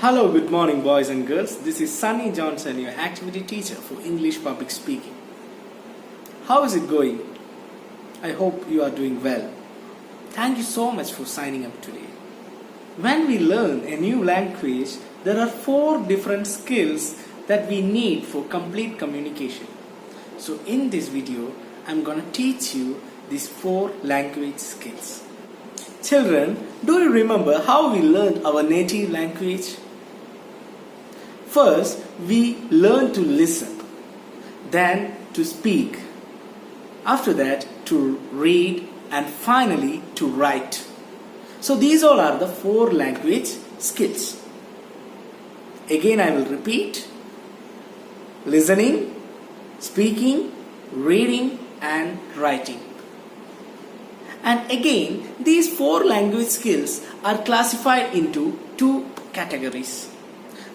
Hello, good morning, boys and girls. This is Sunny Johnson, your activity teacher for English public speaking. How is it going? I hope you are doing well. Thank you so much for signing up today. When we learn a new language, there are 4 different skills that we need for complete communication. So in this video, I'm gonna teach you these 4 language skills. Children, do you remember how we learned our native language? First, we learn to listen, then to speak, after that to read, and finally to write. So these all are the 4 language skills. Again I will repeat: listening, speaking, reading and writing. And again, these 4 language skills are classified into 2 categories.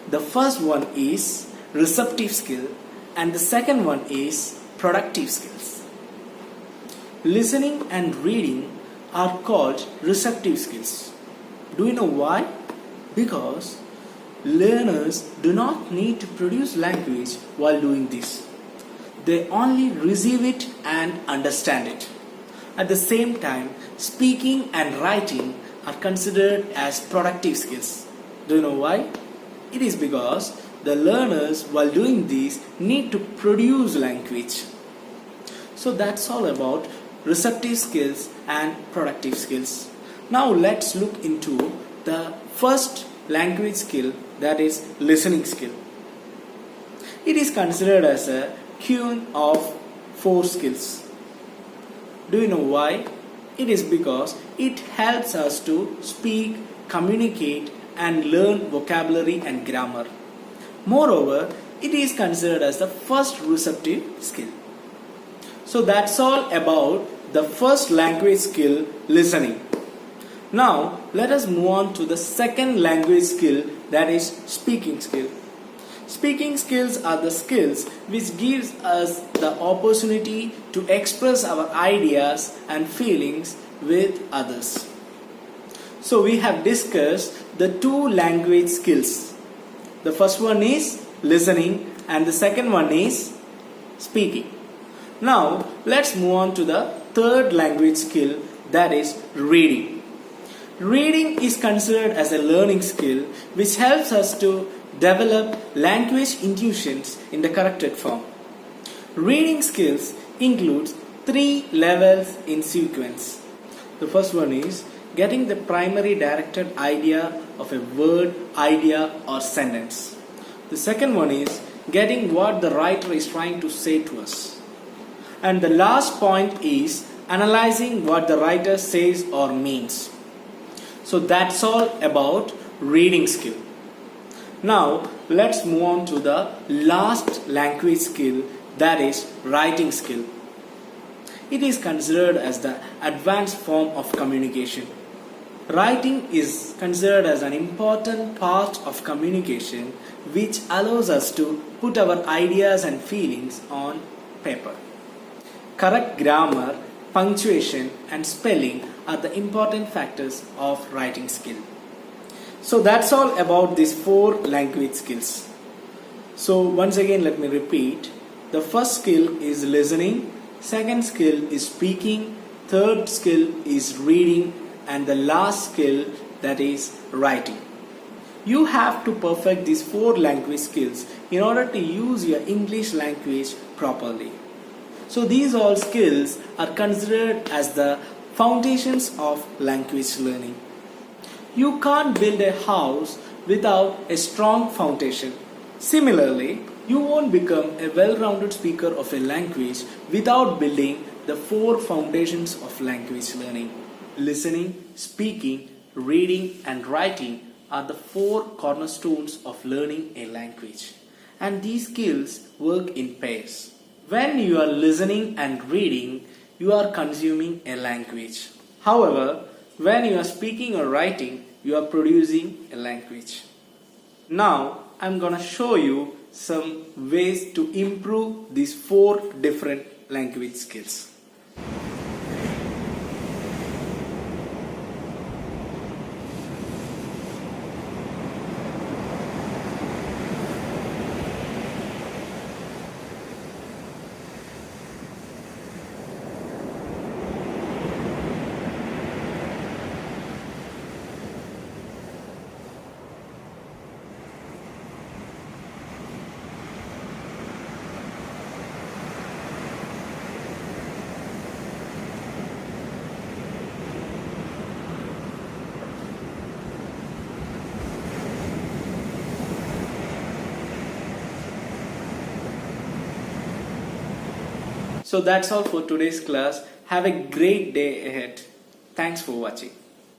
The first one is receptive skill and the second one is productive skills. Listening and reading are called receptive skills. Do you know why? Because learners do not need to produce language while doing this. They only receive it and understand it. At the same time, speaking and writing are considered as productive skills. Do you know why? It is because the learners, while doing these, need to produce language. So that's all about receptive skills and productive skills. Now let's look into the first language skill, that is listening skill. It is considered as a queen of 4 skills. Do you know why? It is because it helps us to speak, communicate and learn vocabulary and grammar. Moreover, it is considered as the first receptive skill. So that's all about the first language skill, listening. Now let us move on to the second language skill, that is speaking skill. Speaking skills are the skills which gives us the opportunity to express our ideas and feelings with others. So we have discussed the 2 language skills. The first one is listening and the second one is speaking. Now let's move on to the third language skill, that is reading. Reading is considered as a learning skill which helps us to develop language intuitions in the corrected form. Reading skills includes 3 levels in sequence. The first one is getting the primary directed idea of a word, idea or sentence. The second one is getting what the writer is trying to say to us. And the last point is analyzing what the writer says or means. So that's all about reading skill. Now let's move on to the last language skill, that is writing skill. It is considered as the advanced form of communication. Writing is considered as an important part of communication which allows us to put our ideas and feelings on paper. Correct grammar, punctuation and spelling are the important factors of writing skill. So that's all about these 4 language skills. So once again let me repeat. The first skill is listening, second skill is speaking, third skill is reading and the last skill, that is writing. You have to perfect these 4 language skills in order to use your English language properly. So these all skills are considered as the foundations of language learning. You can't build a house without a strong foundation. Similarly, you won't become a well-rounded speaker of a language without building the 4 foundations of language learning. Listening, speaking, reading and writing are the 4 cornerstones of learning a language. And these skills work in pairs. When you are listening and reading, you are consuming a language. However, when you are speaking or writing, you are producing a language. Now, I'm gonna show you some ways to improve these 4 different language skills. So that's all for today's class. Have a great day ahead. Thanks for watching.